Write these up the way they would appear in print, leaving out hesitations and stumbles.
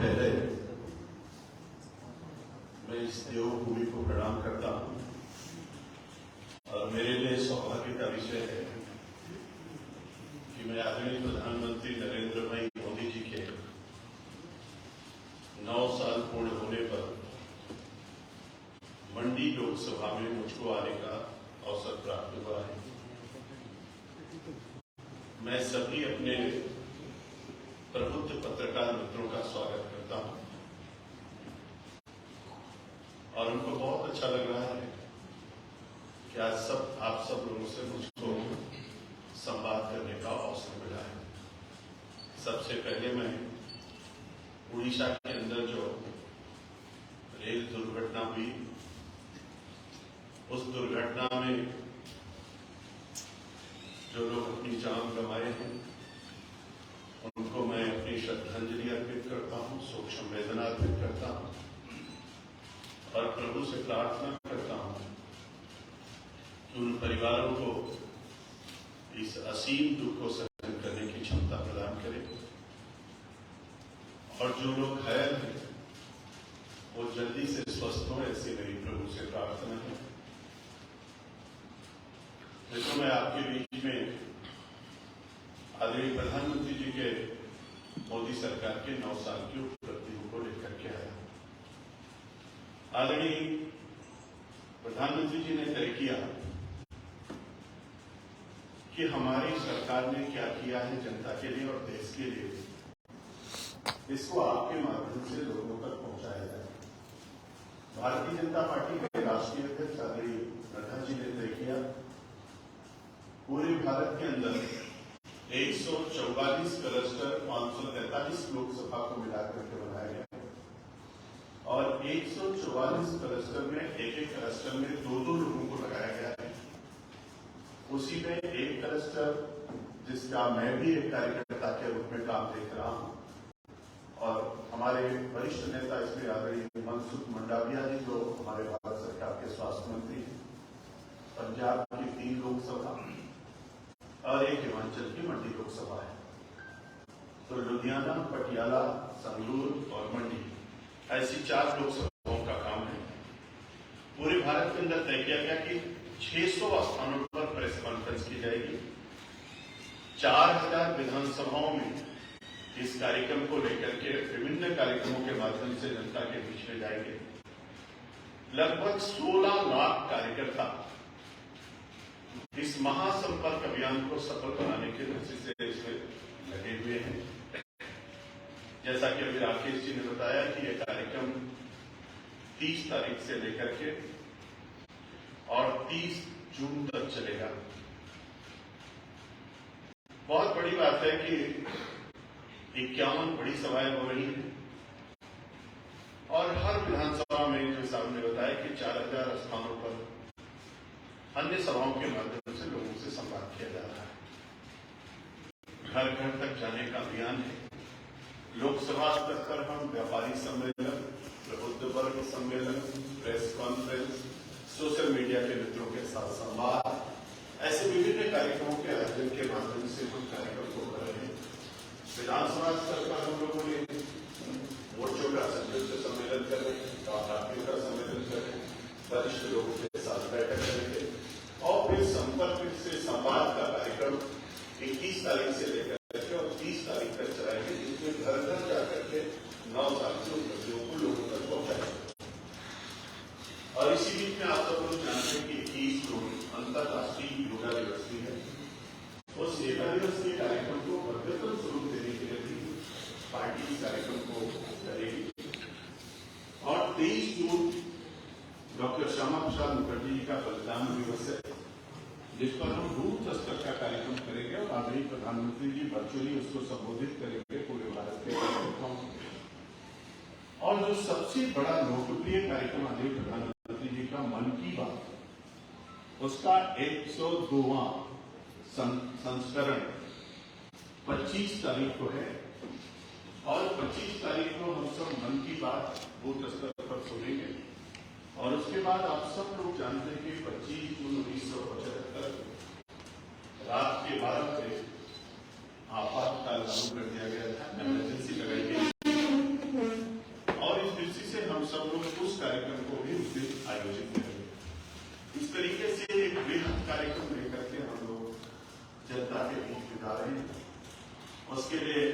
पहले मैं इस देवभूमि को प्रणाम करता हूं और मेरे लिए सौभाग्य का विषय है कि मैं आदरणीय प्रधानमंत्री नरेंद्र भाई मोदी जी के 9 साल पूर्ण होने पर मंडी लोकसभा में मुझको आने का अवसर प्राप्त हुआ है। मैं सभी अपने प्रबुद्ध पत्रकार मित्रों का स्वागत करता हूं और उनको बहुत अच्छा लग रहा है कि आज आप सब लोगों से मुझको संवाद करने का अवसर मिला है। सबसे पहले मैं उड़ीसा के अंदर जो रेल दुर्घटना हुई, उस दुर्घटना में जो लोग अपनी जान गंवाए हैं उनको मैं अपनी श्रद्धांजलि अर्पित करता हूं, शोक संवेदना अर्पित करता हूं और प्रभु से प्रार्थना करता हूं कि उन परिवारों को इस असीम दुख को सहन करने की क्षमता प्रदान करे और जो लोग घायल हैं वो जल्दी से स्वस्थ हो, ऐसे मेरी प्रभु से प्रार्थना है। देखो, मैं आपके बीच में आदरणीय प्रधानमंत्री जी के मोदी सरकार के 9 साल की उपलब्धियों को लेकर के आया। आदरणीय प्रधानमंत्री जी ने तय किया कि हमारी सरकार ने क्या किया है जनता के लिए और देश के लिए, इसको आपके माध्यम से लोगों तक पहुंचाया जाए। भारतीय जनता पार्टी के राष्ट्रीय अध्यक्ष आदरणीय नड्डा जी ने तय किया पूरे भारत के अंदर 144 क्लस्टर 543 लोकसभा को मिलाकर के बनाया गया और 144 क्लस्टर में एक क्लस्टर में 2-2 लोगों को लगाया गया है। उसी में एक क्लस्टर जिसका मैं भी एक कार्यकर्ता के रूप में काम देख रहा हूं और हमारे वरिष्ठ नेता इसमें आदरणीय मनसुख मंडाविया जी जो हमारे भारत सरकार के स्वास्थ्य मंत्री हैं, पंजाब की 3 लोकसभा और एक हिमाचल की मंडी लोकसभा है। तो लुधियाना, पटियाला, संगरूर और मंडी ऐसी 4 लोकसभाओं का काम है। पूरे भारत के अंदर तय किया गया कि 600 स्थानों पर प्रेस कॉन्फ्रेंस की जाएगी। 4000 विधानसभाओं में इस कार्यक्रम को लेकर के विभिन्न कार्यक्रमों के माध्यम से जनता के बीच में जाएंगे। लगभग 16 लाख कार्यकर्ता इस महासंपर्क अभियान को सफल बनाने के दृष्टि से इसमें लगे हुए हैं। जैसा कि अभी राकेश जी ने बताया कि यह कार्यक्रम 30 तारीख से लेकर के और 30 जून तक चलेगा। बहुत बड़ी बात है कि 51 बड़ी सभाएं हो रही हैं और हर विधानसभा में जो साहब ने बताया कि 4000 स्थानों पर अन्य सभाओं के माध्यम से लोगों से संवाद किया जा रहा है। घर घर तक जाने का अभियान है। लोकसभा स्तर पर हम व्यापारी सम्मेलन, प्रबुद्ध वर्ग सम्मेलन, प्रेस कॉन्फ्रेंस, सोशल मीडिया के मित्रों के साथ संवाद, ऐसे विभिन्न कार्यक्रमों के आयोजन के माध्यम से हम कार्यक्रम को कर रहे हैं। विधानसभा स्तर पर हम लोगों ने मोर्चों का संयुक्त सम्मेलन कर रहे हैं, पार्टियों का सम्मेलन कर रहे हैं, वरिष्ठ लोगों के साथ बैठक करेंगे और फिर संपर्क से संवाद का कार्यक्रम 21 तारीख से लेकर के और 30 तारीख तक चलाएंगे, जिसमें घर घर जाकर के 9 साल की उपलब्धियों को लोगों तक पहुंचाएंगे। और इसी बीच में आप सब लोग जानते हैं कि 21 जून अंतर्राष्ट्रीय योगा दिवस भी है। उस योगा दिवस के कार्यक्रम को अद्यतन स्वरूप देने के लिए भी पार्टी इस कार्यक्रम को करेगी। और 23 जून डॉक्टर श्यामा प्रसाद मुखर्जी जी का बलिदान दिवस है, जिस पर हम बूथ स्तर का कार्यक्रम करेंगे और आदरणीय प्रधानमंत्री जी वर्चुअली उसको संबोधित करेंगे पूरे भारत के कार्यक्रमों। और जो सबसे बड़ा लोकप्रिय कार्यक्रम आदरणीय प्रधानमंत्री जी का मन की बात, उसका 102वां संस्करण 25 तारीख को है और 25 तारीख को हम सब मन की बात बूथ स्तर पर सुनेंगे। और उसके बाद आप सब लोग जानते हैं कि 25 जून 1975 रात के 12 बजे आपातकाल लागू कर दिया गया था, इमरजेंसी लगाई गई। मुफ्त जा रहे हैं। उसके लिए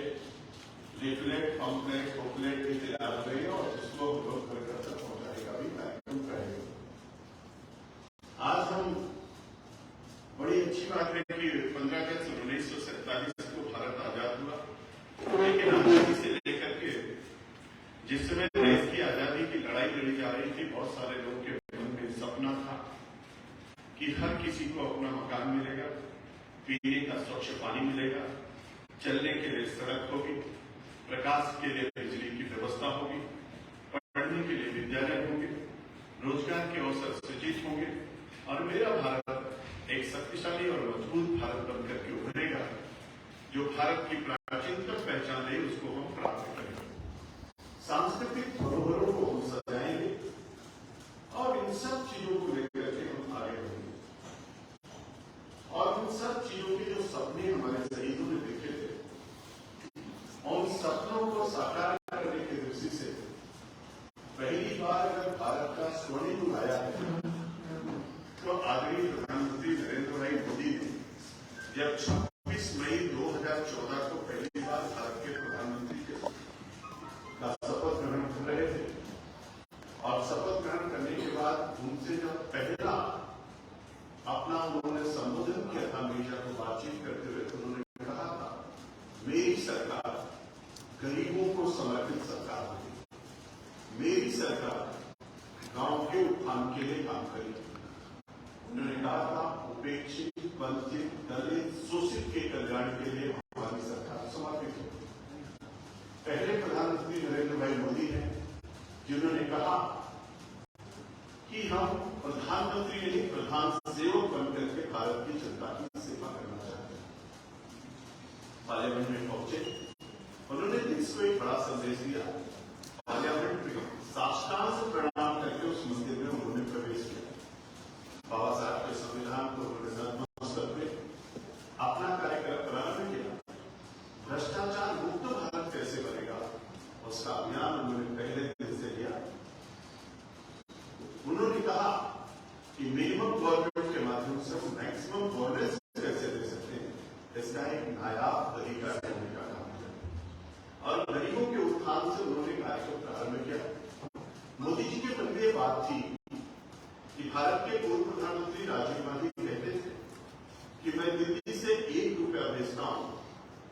लीफलेट, पम्पलेट, बुकलेट भी तैयार हो रही है और जिसको लोग घर घर तक पहुंचाने का भी कार्यक्रम करेंगे। आज हम बड़ी अच्छी बात है कि 15 अगस्त 1947 को भारत आजाद हुआ, लेकिन आजादी से लेकर के जिस समय देश की आजादी की लड़ाई लड़ी जा रही थी, बहुत सारे लोगों के मन में सपना था कि हर किसी को अपना मकान मिलेगा, पीने का स्वच्छ पानी मिलेगा, चलने के लिए सड़क होगी, प्रकाश के लिए बिजली की व्यवस्था होगी, पढ़ने के लिए विद्यालय होंगे, रोजगार के अवसर सृजित होंगे और मेरा भारत एक शक्तिशाली और मजबूत भारत बनकर के उभरेगा। जो भारत की प्राचीनतम पहचान है उसको हम प्राप्त करेंगे। सांस्कृतिक धरोहरों को हम सजाएंगे और इन सब चीजों को लेकर के हम आगे बढ़ेंगे और उन सब चीजों के जो सपने हमारे शहीदों ने देखे थे, उन सपनों को साकार करने की दृष्टि से पहली बार अगर भारत का स्वर्णिम युग आया है तो आदरणीय प्रधानमंत्री नरेंद्र भाई मोदी ने जब 26 मई 2014 को पहली बार भारत के प्रधानमंत्री का शपथ ग्रहण कर रहे थे और शपथ ग्रहण करने के बाद उनसे जब पहला अपना उन्होंने संबोधन किया था मीडिया को बातचीत करते हुए, तो उन्होंने कहा था मेरी सरकार गरीबों को समर्पित सरकार होगी, मेरी सरकार गांव के उत्थान के लिए काम करेगी। उन्होंने कहा था उपेक्षित, वंचित, दलित, शोषित के कल्याण के लिए हमारी सरकार समर्पित है। पहले प्रधानमंत्री नरेंद्र भाई मोदी हैं जिन्होंने कहा कि हम प्रधानमंत्री नहीं प्रधान सेवक बनकर के भारत की जनता की सेवा करना चाहते हैं। पार्लियामेंट में पहुंचे, उन्होंने देश को एक बड़ा संदेश दिया। पार्लियामेंट में साष्टांग प्रणाम करके उस मंदिर में उन्होंने प्रवेश किया। बाबा साहब के संविधान को उन्होंने नतमस्तक में अपना कार्यक्रम प्रारंभ किया। भ्रष्टाचार मुक्त भारत कैसे बनेगा उसका अभियान उन्होंने पहले दिन से लिया। उन्होंने कहा कि मिनिमम गवर्नमेंट के माध्यम से हम मैक्सिमम गवर्नेंस कैसे दे सकते हैं, इसका एक नायाब तरीका करने का काम किया और गरीबों के उत्थान से उन्होंने कार्यक्रम प्रारंभ किया। मोदी जी के मन में ये बात थी कि भारत के पूर्व प्रधानमंत्री राजीव गांधी कहते थे कि मैं दिल्ली से 1 रुपया भेजता हूं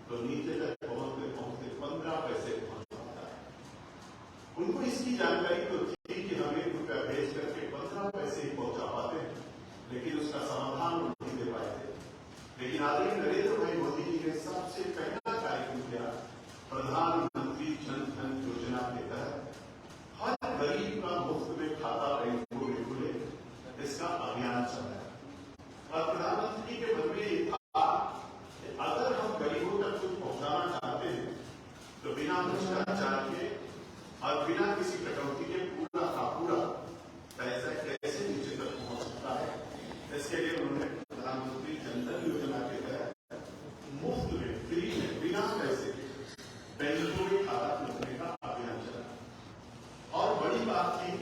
तो नीचे तक पहुंचते पहुंचते 15 पैसे पहुंच पाता है। उनको इसकी जानकारी तो थी कि हम 1 रुपया भेज करके 15 पैसे ही पहुंचा पाते हैं, लेकिन उसका समाधान नहीं दे पाए थे। लेकिन आदरणीय नरेंद्र भाई मोदी जी ने सबसे पहला कार्यक्रम किया, प्रधानमंत्री जन धन योजना के तहत हर गरीब का मुफ्त में खाता बैंकों में खुले, इसका अभियान चलाया। और प्रधानमंत्री के मन में ये था कि अगर हम गरीबों तक कुछ पहुंचाना चाहते हैं तो बिना भ्रष्टाचार के और बिना किसी कटौती के पूरा का पूरा पैसा कैसे नीचे तक पहुंच सकता है, इसके लिए उन्होंने प्रधानमंत्री जन धन योजना के तहत मुफ्त में, फ्री में, बिना पैसे के बैंकों में खाता खोलने का अभियान चलाया। और बड़ी बात थी,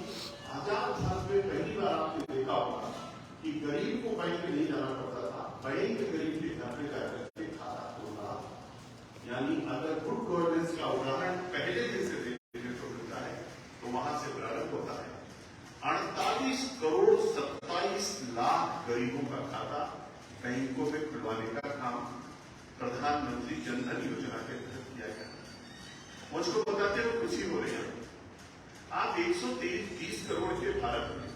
आजाद भारत में पहली बार आपने देखा होगा कि गरीब को बैंक में नहीं जाना पड़ता था, बैंक गरीब के घर पे जाकर के खाता खोला। यानी अगर गुड गवर्नेंस का उदाहरण पहले दिन से देखने को मिलता है तो वहां से प्रारंभ होता है। 48 करोड़ 27 लाख गरीबों का खाता बैंकों में खुलवाने का काम प्रधानमंत्री जन धन योजना के तहत किया गया। मुझको बताते हुए खुशी हो रही है, आप 130 करोड़ के भारत में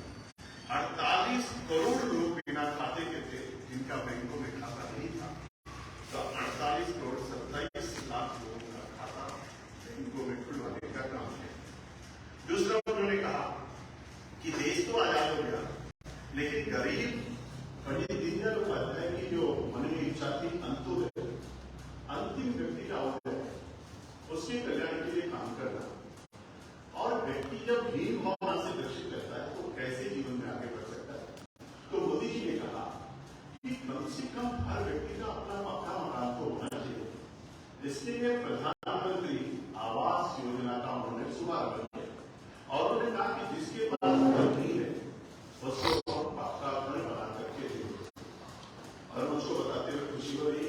48 करोड़ लोग बिना खाते के थे जिनका बैंकों में खाता नहीं था, तो 48 करोड़ 27 लाख लोगों का खाता बैंकों में खुलवाने का काम है। दूसरा उन्होंने कहा कि देश तो आजाद हो गया, लेकिन गरीब पंडित दीनदयाल उपाध्याय की जो मन में इच्छा थी अंत्योदय, अंतिम व्यक्ति का उदय, उसके कल्याण के लिए काम करना। और व्यक्ति जब हीन भावना से ग्रसित रहता है तो कैसे जीवन में आगे बढ़ सकता है। तो मोदी जी ने कहा कि कम से कम हर व्यक्ति का अपना पक्का मकान तो होना चाहिए। इसके लिए प्रधानमंत्री आवास योजना का उन्होंने शुभारंभ किया और उन्होंने कहा कि जिसके पास घर नहीं है उसको पक्का घर बना करके देंगे। और मुझको बताते हुए खुशी हो रही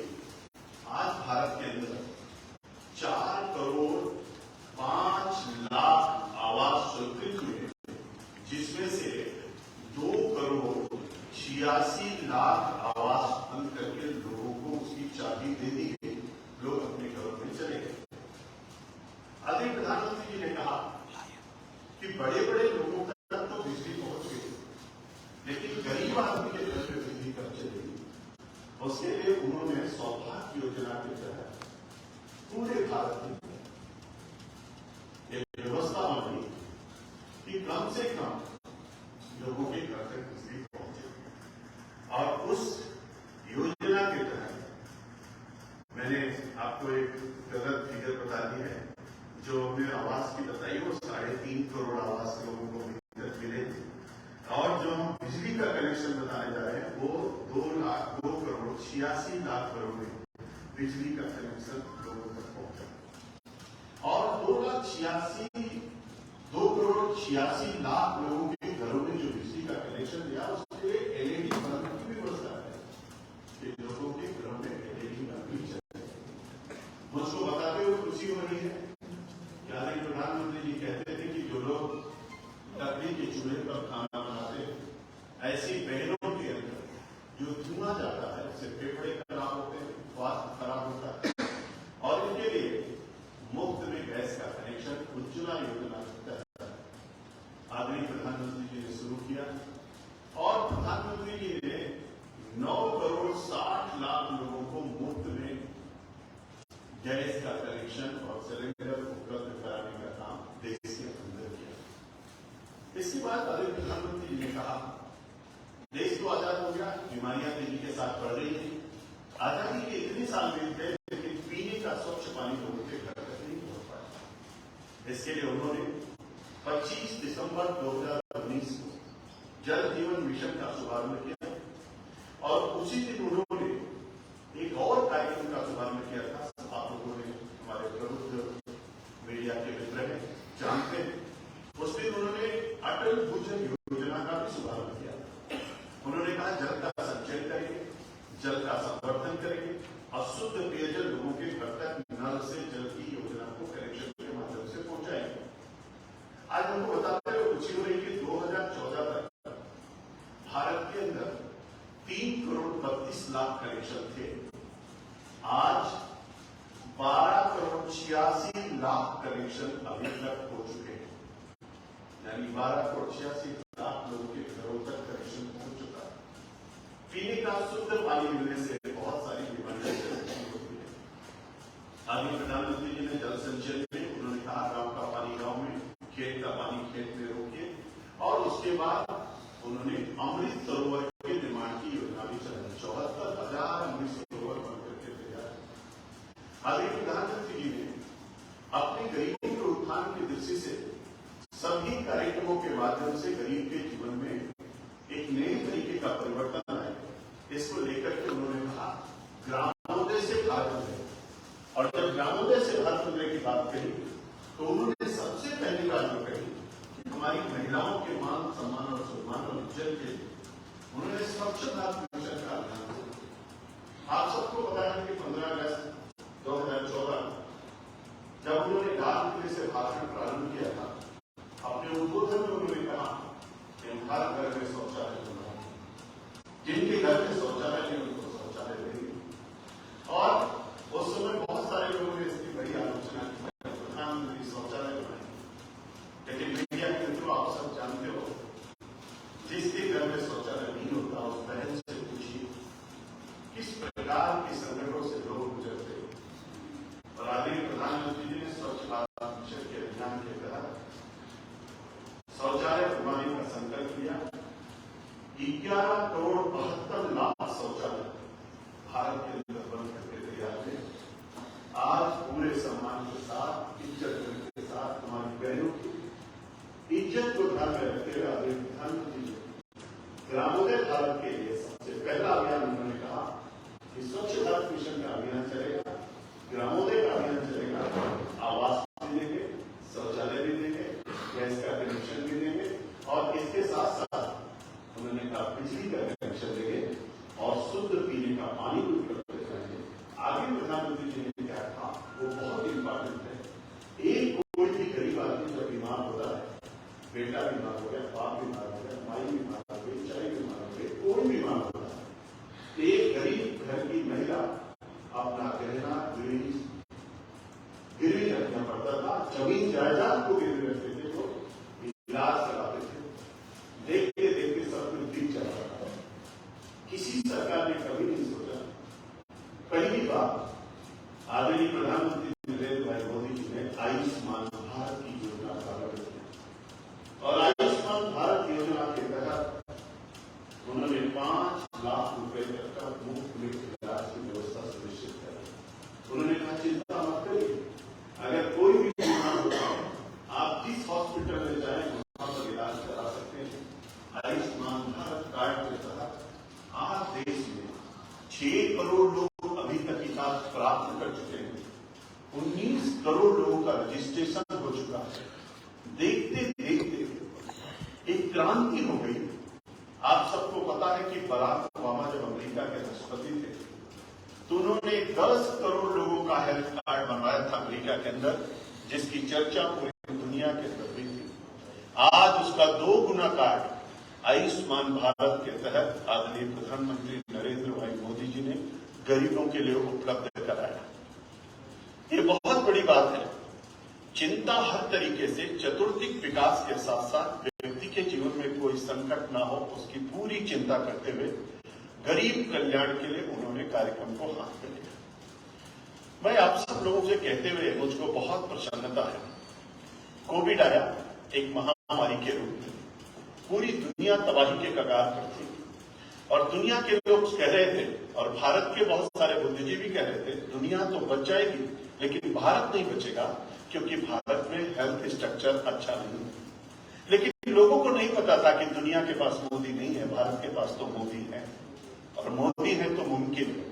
आदरणीय प्रधानमंत्री जी ने कहा कि बड़े बड़े लोगों तक तो बिजली पहुंच गई, लेकिन गरीब आदमी के घर में बिजली कब चलेगी। उसके लिए उन्होंने सौभाग्य योजना के तहत पूरे भारत में एक व्यवस्था बनाई कि कम से कम लोगों के घर तक बिजली पहुंचे। और उस योजना के तहत मैंने आपको एक गलत फिगर बता दी है, जो हमने आवास की बताई वो 3.5 करोड़ आवास लोगों को मिले, और जो हम बिजली का कनेक्शन बताने जा रहे हैं वो 2 करोड़ 86 लाख घरों में बिजली का कनेक्शन लोगों तक पहुंचा। और 2 करोड़ 86 लाख लोगों के घरों में जो बिजली का कनेक्शन दिया, उसके लिए एलईडी बल्ब की भी व्यवस्था है कि लोगों के घरों में एलईडी बल्ब भी चले। मुझको बताते हुए खुशी हो रही है कि आदरणीय प्रधानमंत्री जी कहते थे कि जो लोग लकड़ी के चूल्हे पर खाना बनाते, ऐसी बहनों के अंदर जो धुआं जाता है उससे फेफड़े खराब होते हैं, स्वास्थ्य खराब होता है, और इनके लिए मुफ्त में गैस का कनेक्शन उज्ज्वला योजना के तहत आदरणीय प्रधानमंत्री जी ने शुरू किया। और प्रधानमंत्री जी ने 9 करोड़ 60 लाख लोगों को मुफ्त में गैस का कनेक्शन और सिलेंडर उपलब्ध कराने का काम देश के अंदर किया। इसके बाद आदरणीय प्रधानमंत्री जी ने कहा देश तो आजाद हो गया, बीमारियां तेजी के साथ बढ़ रही हैं, आजादी के इतने साल बीत गए लेकिन पीने का स्वच्छ पानी लोगों के घर तक नहीं पहुंच पाया। इसके लिए उन्होंने 25 दिसंबर 2019 को जल जीवन मिशन का शुभारंभ किया, और उसी दिन उन्होंने एक और कार्यक्रम का शुभारंभ किया था। आप लोगों ने, हमारे प्रमुख मीडिया के मित्र हैं, जानते हैं, उस दिन उन्होंने अटल भूजल योजना का भी शुभारंभ किया। उन्होंने कहा जल का संचयन करेंगे, जल का संवर्धन करेंगे और शुद्ध पेयजल लोगों के घर तक नल से जल की योजना को कनेक्शन के माध्यम से पहुंचाएंगे। आज हमको बताते हुए खुशी हो रही कि 2014 तक भारत के अंदर 3 करोड़ 32 लाख कनेक्शन थे, आज 12 करोड़ 86 लाख कनेक्शन अभी तक हो चुके हैं, यानी 12 करोड़ 86 लाख लोगों के घरों तक कनेक्शन पहुंच चुका है। पीने का शुद्ध पानी मिलने से बहुत सारी बीमारियां होती है। आदरणीय प्रधानमंत्री जी ने जल संचयन में उन्होंने कहा गांव का पानी गांव में, खेत का पानी खेत में रोकिए, और उसके बाद उन्होंने अमृत सरोवर के निर्माण की योजना भी चलाई। 74,000 अमृत सरोवर बनकर के तैयार। आदरणीय प्रधानमंत्री जी ने अपने गरीबों के उत्थान की दृष्टि से सभी कार्यक्रमों के माध्यम से गरीब के जीवन में एक नए तरीके का परिवर्तन आए। इसको लेकर के उन्होंने कहा ग्रामोदय से भारत, और जब ग्रामोदय से भारत की बात कही तो उन्होंने सबसे पहली बात जो कही कि हमारी महिलाओं के मान सम्मान और सम्मान और इज्जत के लिए उन्होंने स्वच्छ भारत मिशन का ध्यान दिया। आप सबको पता है कि 15 अगस्त 2014 जब उन्होंने लाल किले से भाषण प्रारंभ किया था, अपने उद्बोधन में उन्होंने कहा कि हर घर में शौचालय बनाओ, जिनके घर में शौचालय नहीं उनको शौचालय देंगे। और उस समय बहुत सारे लोगों ने इसकी बड़ी आलोचना की, प्रधानमंत्री शौचालय बनाए, लेकिन मीडिया के मित्रों आप सब जानते हो, जिसके घर में शौचालय नहीं होता उस बहन से पूछिए किस प्रकार के संकटों से लोग गुजरते। और आदरणीय प्रधानमंत्री जी ने स्वच्छ भारत मिशन के अभियान के तहत शौचालय बनवाने का संकल्प लिया। 11 करोड़ 72 लाख शौचालय भारत के अंदर बन करके तैयार थे। आज पूरे सम्मान के साथ, इज्जत के साथ हमारी बहनों की इज्जत को ध्यान में रखते हुए आदरणीय प्रधानमंत्री जी ग्रामोदय भारत के लिए सबसे पहला अभियान उन्होंने कहा कि स्वच्छ भारत मिशन का अभियान चलेगा, ग्रामोदय का अभियान चलेगा, आवास भी देंगे, शौचालय भी देंगे, गैस का कनेक्शन भी देंगे, और इसके साथ साथ उन्होंने कहा बिजली का कनेक्शन देंगे और शुद्ध पीने का पानी भी उपलब्ध कराएंगे। आगे प्रधानमंत्री जी ने क्या कहा वो बहुत इंपॉर्टेंट जायदाद को गिरवी रखते थे, वो इलाज कराते थे। देखते देखते सब कुछ ठीक चला रहा था। किसी सरकार ने कभी नहीं सोचा, पहली बार आदरणीय प्रधानमंत्री नरेंद्र भाई मोदी जी ने आयुष्मान भारत की योजना प्रारंभ की और आयुष्मान भारत योजना के तहत उन्होंने 5 लाख रुपए तक का मुफ्त में इलाज की व्यवस्था सुनिश्चित करी। उन्होंने कहा चिंता मत करिए, अगर कोई भी बीमार होता है आप जिस हॉस्पिटल में जाएं वहां पर इलाज करा सकते हैं। आयुष्मान भारत कार्ड के तहत आज देश में 6 करोड़ लोग अभी तक इलाज प्राप्त कर चुके हैं। 19 करोड़ लोगों का रजिस्ट्रेशन हो चुका है। देखते देखते एक क्रांति हो गई। आप सबको पता है कि बराक ओबामा जब अमेरिका के राष्ट्रपति थे तो उन्होंने 10 करोड़ लोगों का हेल्थ कार्ड बनवाया था अमेरिका के अंदर, जिसकी चर्चा पूरी दुनिया के अंदर हुई थी। आज उसका 2 गुना कार्ड आयुष्मान भारत के तहत आदरणीय प्रधानमंत्री नरेंद्र भाई मोदी जी ने गरीबों के लिए उपलब्ध कराया। ये बहुत बड़ी बात है। चिंता हर तरीके से चतुर्दिक विकास के साथ साथ व्यक्ति के जीवन में कोई संकट ना हो उसकी पूरी चिंता करते हुए गरीब कल्याण के लिए उन्होंने कार्यक्रम को हाथ में लिया। मैं आप सब लोगों से कहते हुए मुझको बहुत प्रसन्नता है। कोविड आया एक महामारी के रूप में, पूरी दुनिया तबाही के कगार पर थी और दुनिया के लोग कह रहे थे और भारत के बहुत सारे बुद्धिजीवी कह रहे थे दुनिया तो बच जाएगी लेकिन भारत नहीं बचेगा, क्योंकि भारत में हेल्थ स्ट्रक्चर अच्छा नहीं है। लेकिन लोगों को नहीं पता था कि दुनिया के पास मोदी नहीं है, भारत के पास तो मोदी है और मोदी है तो मुमकिन है।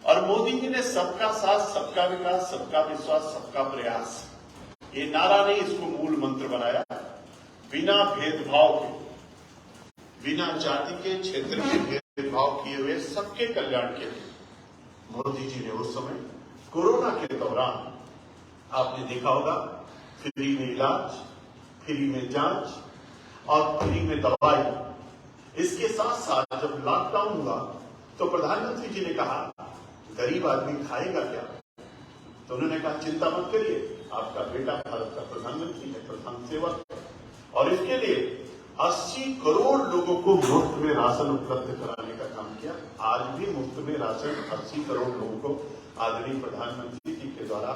और मोदी जी ने सबका साथ, सबका विकास, सबका विश्वास, सबका प्रयास, ये नारा नहीं इसको मूल मंत्र बनाया। बिना भेदभाव के, बिना जाति के, क्षेत्र के भेदभाव किए हुए सबके कल्याण के लिए मोदी जी ने उस समय कोरोना के दौरान आपने देखा होगा फ्री में इलाज, फ्री में जांच और फ्री में दवाई। इसके साथ साथ जब लॉकडाउन हुआ तो प्रधानमंत्री जी ने कहा गरीब आदमी खाएगा क्या, तो उन्होंने कहा चिंता मत करिए, आपका बेटा भारत का प्रधानमंत्री है, प्रधान सेवक है। और इसके लिए 80 करोड़ लोगों को मुफ्त में राशन उपलब्ध कराने का काम किया। आज भी मुफ्त में राशन 80 करोड़ लोगों को आदरणीय प्रधानमंत्री जी के द्वारा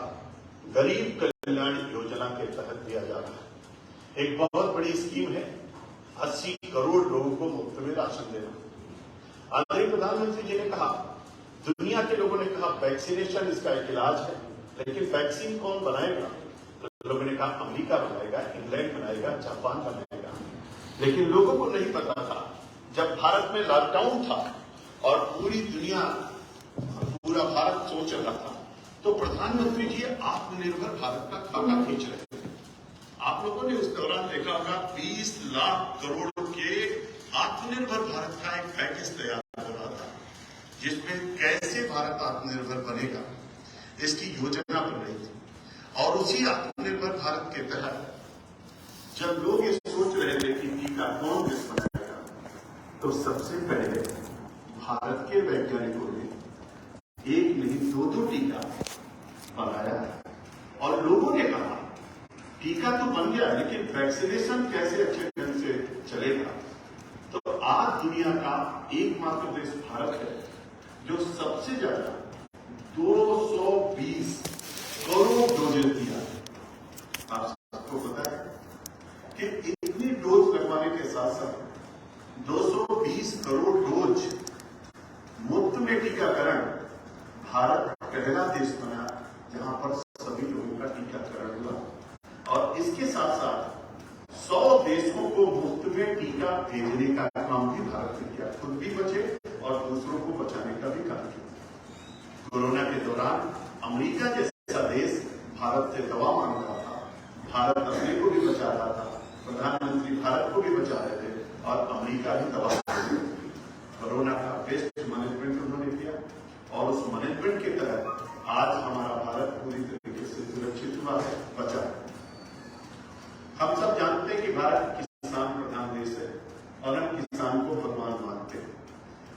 गरीब कल्याण योजना के तहत दिया जा रहा है। एक बहुत बड़ी स्कीम है, 80 करोड़ लोगों को मुफ्त में राशन देना। आदरणीय प्रधानमंत्री जी ने कहा, दुनिया के लोगों ने कहा वैक्सीनेशन इसका एक इलाज है, लेकिन वैक्सीन कौन बनाएगा? तो लोगों ने कहा अमेरिका बनाएगा, इंग्लैंड बनाएगा, जापान बनाएगा। लेकिन लोगों को नहीं पता था, जब भारत में लॉकडाउन था और पूरी दुनिया, पूरा भारत सोच रहा था, तो प्रधानमंत्री जी आत्मनिर्भर भारत का खाका खींच रहे थे। आप लोगों ने उस दौरान देखा होगा 20 लाख करोड़ के आत्मनिर्भर भारत का एक पैकेज तैयार हो रहा था, जिसमें कैसे भारत आत्मनिर्भर बनेगा इसकी योजना बन रही थी। और उसी आत्मनिर्भर भारत के तहत जब लोग ये सोच रहे थे कि टीका कौन देश बनाएगा, तो सबसे पहले भारत के वैज्ञानिकों ने एक नहीं 2 टीका बनाया और लोगों ने कहा टीका तो बन गया लेकिन वैक्सीनेशन कैसे अच्छे ढंग से चलेगा। तो आज दुनिया का एकमात्र देश भारत है जो सबसे ज्यादा 220 करोड़ डोजेज दिया है। आप सबको पता है कि इतनी डोज लगवाने के साथ साथ 220 करोड़ डोज मुफ्त में टीकाकरण, भारत पहला देश बना जहां पर सभी लोगों का टीकाकरण हुआ। और इसके साथ साथ 100 देशों को मुफ्त में टीका भेजने का काम भी भारत ने किया, खुद भी बचे और दूसरों को बचाने का भी काम किया। कोरोना के दौरान अमेरिका जैसा देश भारत से दवा मांग रहा था, भारत अपने को भी बचा रहा था, प्रधानमंत्री भारत को भी बचा रहे थे और अमेरिका भी दवा कोरोना का बेस्ट मैनेजमेंट उन्होंने किया और उस मैनेजमेंट के तहत आज हमारा भारत पूरी तरीके से सुरक्षित हुआ है, बचा है। हम सब जानते हैं कि भारत किसान प्रधान देश है और हम किसान को भगवान मानते हैं।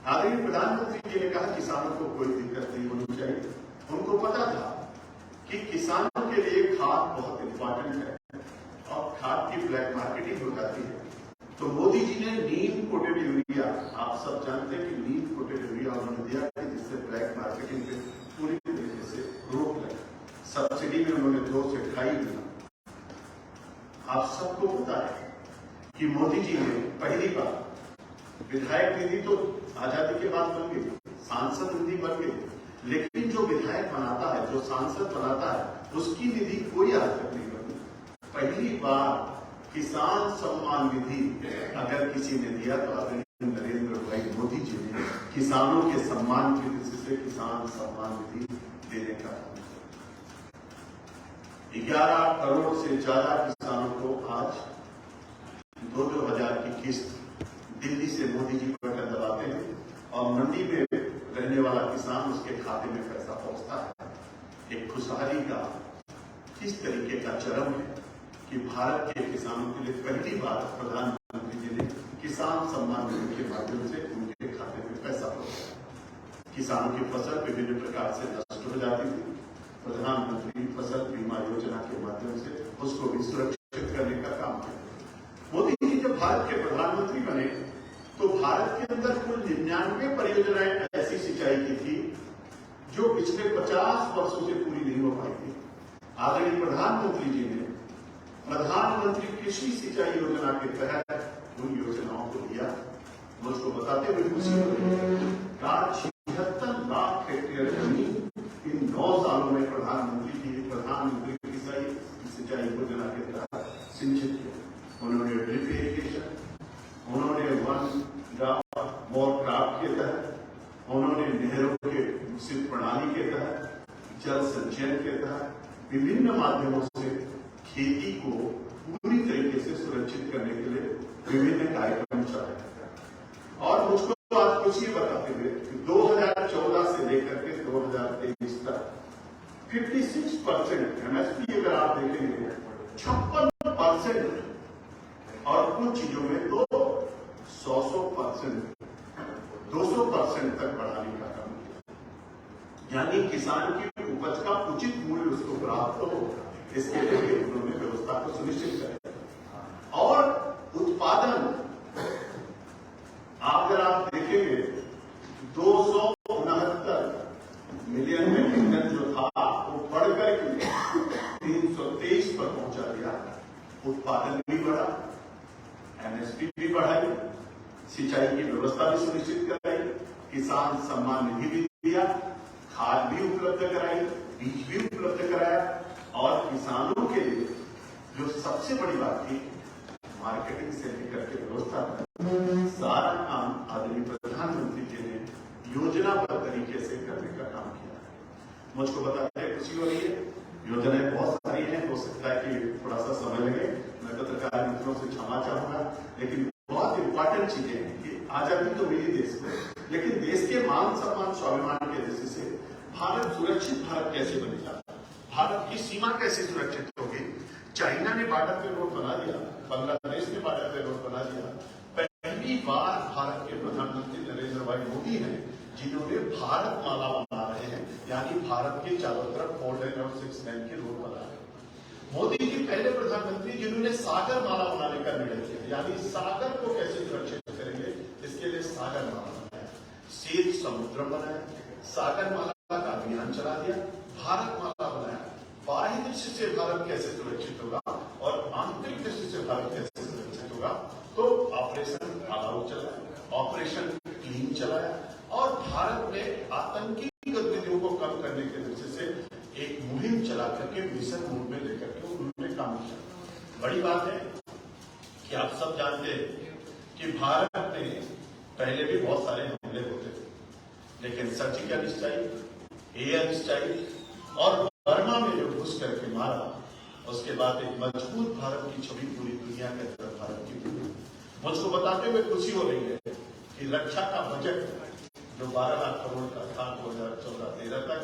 आदरणीय प्रधानमंत्री जी ने कहा किसानों को कोई दिक्कत नहीं होनी चाहिए। उनको पता था कि किसानों के लिए खाद बहुत इंपॉर्टेंट है और खाद की ब्लैक मार्केटिंग हो जाती है। तो मोदी जी ने नीम कोटेड यूरिया, आप सब जानते हैं कि नीम कोटेड यूरिया उन्होंने दिया कि जिससे ब्लैक मार्केटिंग पे पूरी तरीके से रोक लगे। सब्सिडी में उन्होंने 2 से 2.5 गुना। आप सबको पता है कि मोदी जी ने पहली बार विधायक निधि तो आजादी के बाद बन गई, सांसद निधि बन गई, लेकिन जो विधायक बनाता है, जो सांसद बनाता है, उसकी निधि कोई आज तक नहीं बनी। पहली बार किसान सम्मान निधि अगर किसी ने दिया तो आदरणीय नरेंद्र भाई मोदी जी ने किसानों के सम्मान की दृष्टि से किसान सम्मान निधि देने का काम किया। 11 करोड़ से ज्यादा किसानों को आज 2-2 हजार की किस्त दिल्ली से मोदी जी बटन दबाते हैं और मंडी में रहने वाला किसान उसके खाते में पैसा पहुंचता है। एक खुशहाली का किस तरीके का चरम है कि भारत के किसानों के लिए पहली बार प्रधानमंत्री जी ने किसान सम्मान निधि के माध्यम से उनके खाते में पैसा पहुंचाया। किसानों की फसल विभिन्न प्रकार से नष्ट हो जाती थी, प्रधानमंत्री फसल बीमा योजना के माध्यम से उसको भी सुरक्षित करने का काम किया। मोदी जी जब भारत के प्रधानमंत्री बने तो भारत के अंदर कुल 99 परियोजनाएं ऐसी सिंचाई की थी जो पिछले 50 वर्षों से पूरी नहीं हो पाई थी। आदरणीय प्रधानमंत्री जी ने प्रधानमंत्री कृषि सिंचाई योजना के तहत उन योजनाओं को दिया। मुझको बताते हुए खुशी हो रही है, 76 लाख हेक्टेयर जमीन इन 9 सालों में प्रधानमंत्री सिंचाई योजना के तहत सिंचित किया। उन्होंने ड्रिप इरिगेशन, उन्होंने वन मोर क्राफ्ट के तहत, उन्होंने नहरों के विकसित प्रणाली के तहत, जल संचयन के तहत विभिन्न माध्यमों से खेती को पूरी तरीके से सुरक्षित करने के लिए विभिन्न कार्यक्रम चलाए। और मुझको आज खुशी बताते हुए कि 2014 से लेकर के 2023 तक 56% एमएसपी अगर आप देखेंगे 56% और कुछ चीजों में तो 100% 200% तक बढ़ाने का काम किया। यानी किसान की उपज का उचित मूल्य उसको प्राप्त हो, इसके लिए उन्होंने व्यवस्था को सुनिश्चित किया। और उत्पादन अगर आप देखेंगे 269 मिलियन मेट्रिक टन जो था वो बढ़कर के 323 पर पहुंचा दिया। उत्पादन भी बढ़ा, एमएसपी भी बढ़ाई, सिंचाई की व्यवस्था भी सुनिश्चित कराई, किसान सम्मान निधि भी दिया, खाद भी उपलब्ध कराई, बीज भी उपलब्ध कराया और किसानों के लिए जो सबसे बड़ी बात थी मार्केटिंग से लेकर के व्यवस्था सारा काम आदरणीय प्रधानमंत्री जी ने योजनाबद्ध तरीके से करने का काम किया। मुझको बताते खुशी हो रही है, योजनाएं बहुत सारी हैं, हो सकता है कि थोड़ा सा समय लगे, मैं पत्रकार मित्रों से क्षमा चाहूंगा, लेकिन बहुत इंपॉर्टेंट चीजें हैं कि आजादी तो मिली देश को, लेकिन देश के मान सम्मान स्वाभिमान के दृष्टि से भारत सुरक्षित भारत कैसे बनेगा, भारत की सीमा कैसे सुरक्षित होगी। चाइना ने बॉर्डर पे रोड बना दिया, बांग्लादेश ने बॉर्डर पे रोड बना दिया। पहली बार भारत के प्रधानमंत्री नरेंद्र भाई मोदी हैं जिन्होंने भारत माला बना रहे हैं, यानी भारत के चारों तरफ 4 लेन और 6 लेन के रोड बना रहे हैं। मोदी जी पहले प्रधानमंत्री जिन्होंने सागर माला बनाने का निर्णय किया, यानी सागर को कैसे सुरक्षित करेंगे, इसके लिए सागर माला बनाया, शीत समुद्र बनाया, सागर माला का अभियान चला दिया, भारत माला बनाया। बाह्य दृष्टि से भारत कैसे सुरक्षित होगा और आंतरिक दृष्टि से भारत कैसे सुरक्षित होगा, तो ऑपरेशन ऑल चलाया, ऑपरेशन क्लीन चलाया और भारत में आतंकी गतिविधियों को कम करने की दृष्टि से एक मुहिम चला करके मिशन मोड में लेकर के उन्होंने काम किया। बड़ी बात है कि आप सब जानते हैं कि भारत में पहले भी बहुत सारे हमले होते थे, लेकिन सर्जिकल स्ट्राइक, एयर स्ट्राइक और बर्मा में जो घुस करके मारा, उसके बाद एक मजबूत भारत की छवि पूरी दुनिया के अंदर भारत की थी। मुझको बताते हुए खुशी हो रही है कि रक्षा का बजट जो 12 लाख करोड़ का था 2014-13 तक,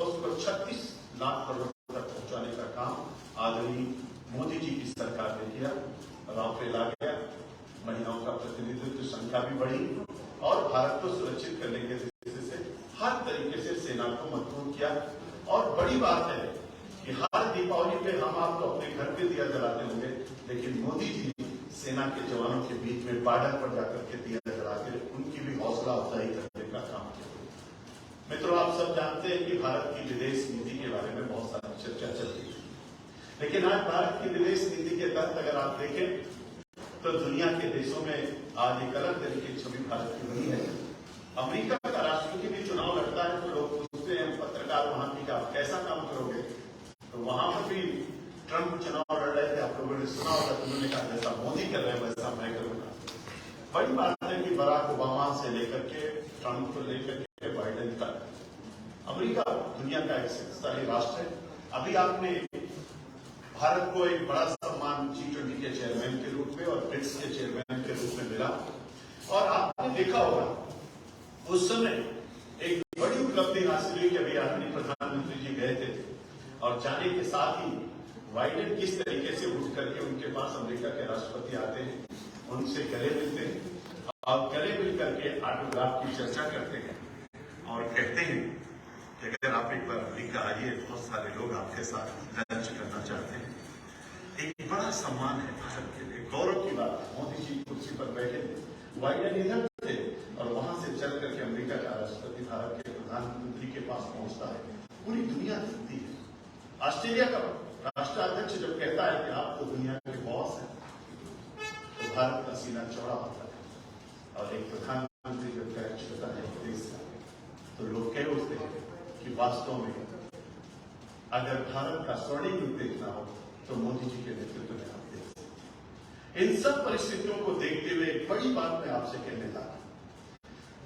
उसको 36 लाख करोड़ तक पहुंचाने का काम आदरणीय मोदी जी की सरकार ने किया। राफेल आ गया, महिलाओं का प्रतिनिधित्व संख्या भी बढ़ी और भारत को सुरक्षित करने के दृष्टि से हर तरीके से सेना को मजबूत किया। और बड़ी बात है कि हर दीपावली पे हम आप तो अपने घर पे दिया जलाते होंगे, लेकिन मोदी जी सेना के जवानों के बीच में बॉर्डर पर जाकर के दिया जला के उनकी भी हौसला अफजाई करने का काम किया। मित्रों, आप सब जानते हैं कि भारत की विदेश नीति के बारे में बहुत सारी चर्चा चल रही है, लेकिन आज भारत की विदेश नीति के तहत अगर आप देखें तो दुनिया के देशों में आज एक अलग तरीके की छवि भारत की बनी है। अमेरिका का राष्ट्रपति भी चुनाव लड़ता है तो लोग पूछते हैं पत्रकार वहां की आप कैसा काम करोगे, तो वहां पर भी ट्रंप चुनाव लड़ रहे थे, आप लोगों ने सुना होगा, तो उन्होंने कहा जैसा मोदी कर रहे हैं वैसा मैं करूंगा। बड़ी बात है कि बराक ओबामा से लेकर के ट्रंप को लेकर के बाइडेन तक अमेरिका दुनिया का एक शक्तिशाली राष्ट्र है। अभी आपने भारत को एक बड़ा सम्मान G20 के चेयरमैन के रूप में और ब्रिक्स के चेयरमैन के रूप में मिला, और आपने देखा होगा उस समय एक बड़ी उपलब्धि हासिल हुई कि अभी आदरणीय प्रधानमंत्री जी गए थे और जाने के साथ ही बाइडेन किस तरीके से उठ करके उनके पास अमेरिका के राष्ट्रपति आते हैं, उनसे गले मिलते हैं और गले मिल करके ऑटोग्राफ की चर्चा करते हैं और कहते हैं कि अगर आप एक बार अमेरिका आइए, बहुत सारे लोग आपके साथ लंच करना चाहते हैं। एक बड़ा सम्मान है भारत के लिए, गौरव की बात है। मोदी जी कुर्सी पर बैठे थे, बाइडेन इधर थे और वहां से चल करके अमेरिका का राष्ट्रपति भारत के प्रधानमंत्री के पास पहुंचता है, पूरी दुनिया देखती है। ऑस्ट्रेलिया का राष्ट्राध्यक्ष जब कहता है कि आप तो दुनिया के बॉस हैं, तो भारत का सीना चौड़ा होता है, और एक प्रधानमंत्री जब कह चुका है देश का, तो लोग कह उठते हैं कि वास्तव में अगर भारत का स्वर्णिम युग देखना हो तो मोदी जी के नेतृत्व में आप देख सकते हैं। इन सब परिस्थितियों को देखते हुए एक बड़ी बात मैं आपसे कहने लगा,